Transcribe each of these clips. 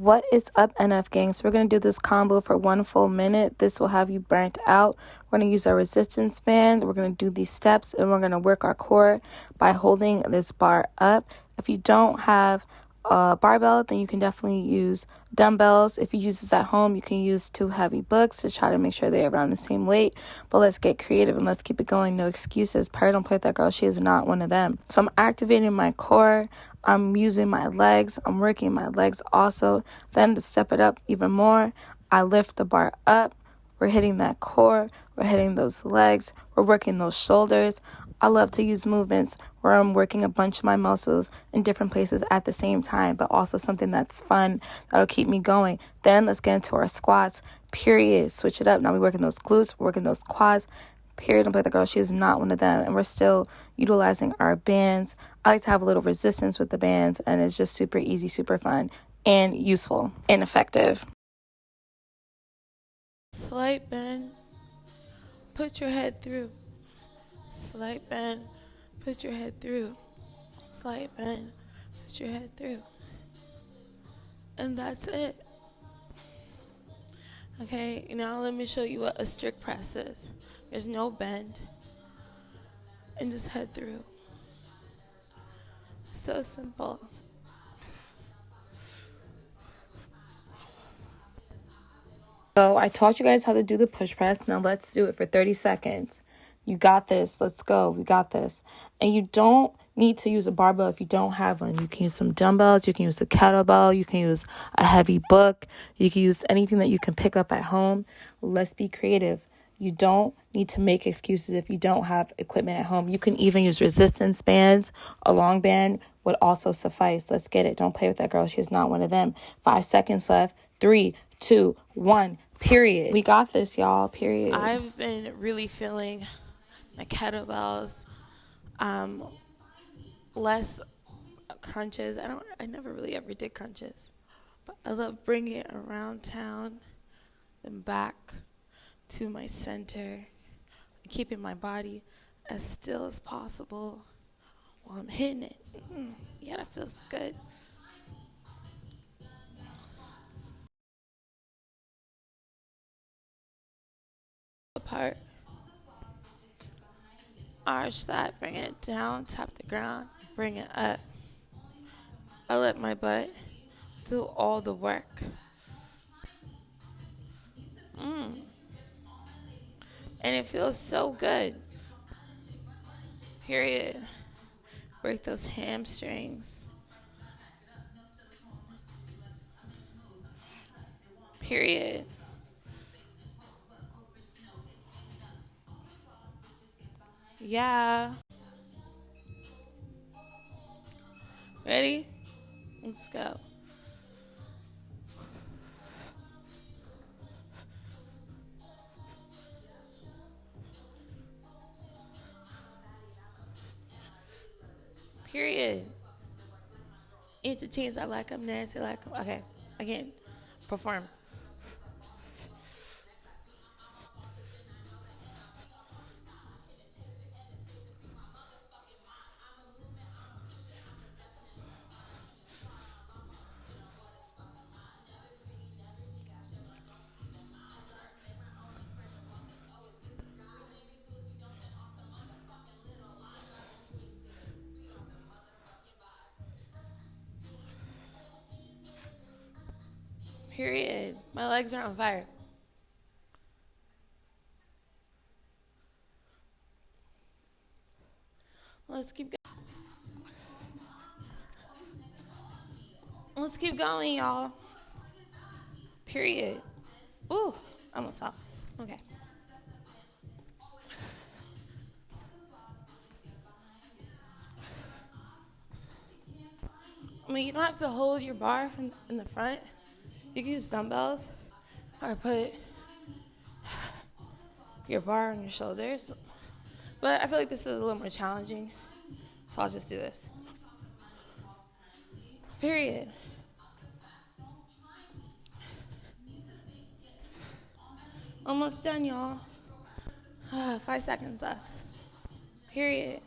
What is up, NF gang? So we're going to do this combo for 1 full minute. This will have you burnt out. We're going to use our resistance band. We're going to do these steps, and we're going to work our core by holding this bar up. If you don't have a barbell, then you can definitely use dumbbells. If you use this at home, you can use 2 heavy books to try to make sure they're around the same weight. But let's get creative and let's keep it going. No excuses. Perry, don't play with that girl. She is not one of them. So I'm activating my core. I'm using my legs. I'm working my legs also. Then to step it up even more, I lift the bar up. We're hitting that core. We're hitting those legs. We're working those shoulders. I love to use movements where I'm working a bunch of my muscles in different places at the same time, but also something that's fun, that'll keep me going. Then let's get into our squats, period. Switch it up. Now we're working those glutes, we're working those quads, period. Don't play the girl. She is not one of them. And we're still utilizing our bands. I like to have a little resistance with the bands, and it's just super easy, super fun, and useful and effective. Slight bend, put your head through. Slight bend, put your head through. Slight bend, put your head through. And that's it. Okay, now let me show you what a strict press is. There's no bend, and just head through. So simple. So I taught you guys how to do the push press. Now let's do it for 30 seconds. You got this. Let's go. We got this. And you don't need to use a barbell if you don't have one. You can use some dumbbells. You can use a kettlebell. You can use a heavy book. You can use anything that you can pick up at home. Let's be creative. You don't need to make excuses if you don't have equipment at home. You can even use resistance bands. A long band would also suffice. Let's get it. Don't play with that girl. She is not one of them. 5 seconds left. 3, 2, 1, period. We got this, y'all, period. I've been really feeling my kettlebells, less crunches. I never really ever did crunches, but I love bringing it around town, then back to my center, keeping my body as still as possible while I'm hitting it. Yeah, that feels good. Apart. Arch that, bring it down, tap the ground, bring it up. I let my butt do all the work. And it feels so good. Period. Break those hamstrings. Period. Yeah. Ready? Let's go. Period. Entertains, I like them, Nancy, I like them. Okay, again, perform. Period. My legs are on fire. Let's keep going. Let's keep going, y'all. Period. Ooh, almost fell. Okay. I mean, you don't have to hold your bar from in the front. You can use dumbbells or put your bar on your shoulders. But I feel like this is a little more challenging, so I'll just do this. Period. Almost done, y'all. 5 seconds left. Period.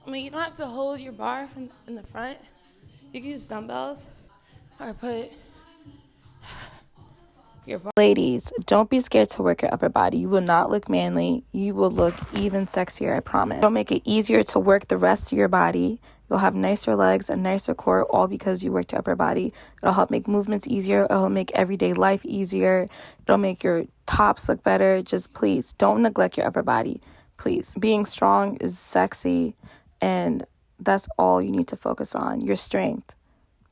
I mean, you don't have to hold your bar in the front. You can use dumbbells or put your bar. Ladies, don't be scared to work your upper body. You will not look manly. You will look even sexier, I promise. It'll make it easier to work the rest of your body. You'll have nicer legs and nicer core, all because you worked your upper body. It'll help make movements easier. It'll make everyday life easier. It'll make your tops look better. Just please don't neglect your upper body. Please. Being strong is sexy, and that's all you need to focus on. Your strength.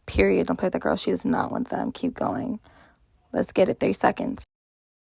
Period. Don't play with the girl. She is not one of them. Keep going. Let's get it. 3 seconds.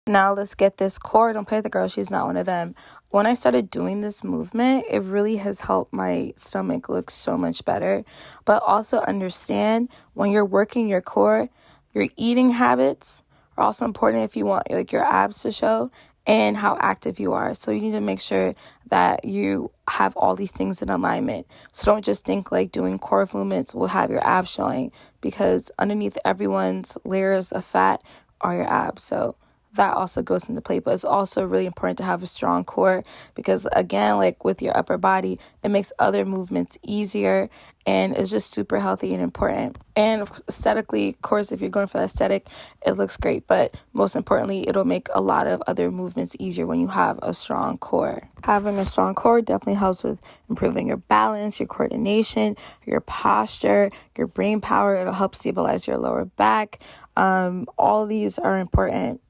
Now let's get this core. Don't play with the girl. She's not one of them. When I started doing this movement, it really has helped my stomach look so much better. But also understand, when you're working your core, your eating habits are also important if you want like your abs to show, and how active you are. So you need to make sure that you have all these things in alignment. So don't just think like doing core movements will have your abs showing, because underneath everyone's layers of fat are your abs. So that also goes into play. But it's also really important to have a strong core, because again, like with your upper body, it makes other movements easier, and it's just super healthy and important. And aesthetically, of course, if you're going for the aesthetic, it looks great. But most importantly, it'll make a lot of other movements easier when you have a strong core. Having a strong core definitely helps with improving your balance, your coordination, your posture, your brain power. It'll help stabilize your lower back. All these are important.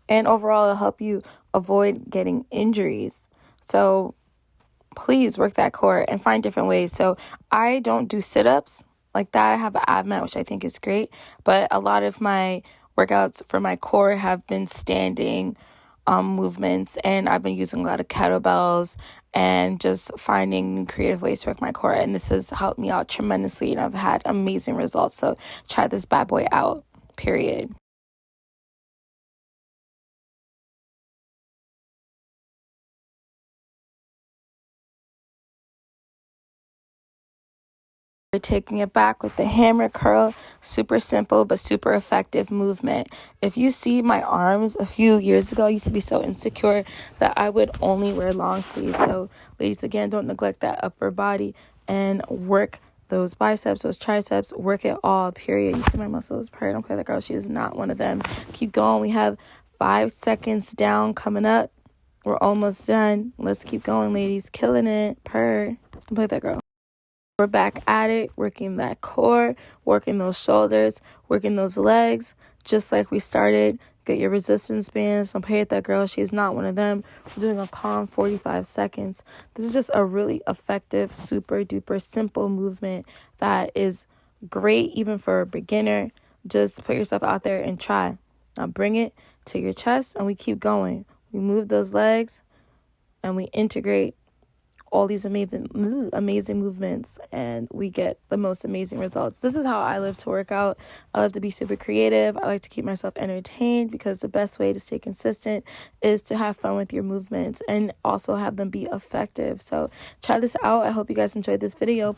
And overall, it'll help you avoid getting injuries. So please work that core and find different ways. So I don't do sit-ups like that. I have an ab mat, which I think is great. But a lot of my workouts for my core have been standing movements. And I've been using a lot of kettlebells and just finding new creative ways to work my core. And this has helped me out tremendously. And I've had amazing results. So try this bad boy out, period. We're taking it back with the hammer curl. Super simple but super effective movement. If you see my arms a few years ago, I used to be so insecure that I would only wear long sleeves. So ladies, again, don't neglect that upper body and work those biceps, those triceps, work it all, period. You see my muscles, period. Don't play the girl. She is not one of them. Keep going. We have 5 seconds down coming up. We're almost done. Let's keep going, ladies. Killing it. Don't play that girl. We're back at it, working that core, working those shoulders, working those legs, just like we started. Get your resistance bands. Don't play with that girl. She's not one of them. We're doing a calm 45 seconds. This is just a really effective, super duper simple movement that is great even for a beginner. Just put yourself out there and try. Now bring it to your chest and we keep going. We move those legs and we integrate all these amazing movements, and we get the most amazing results. This is how I live to work out. I love to be super creative. I like to keep myself entertained, because the best way to stay consistent is to have fun with your movements and also have them be effective. So try this out. I hope you guys enjoyed this video.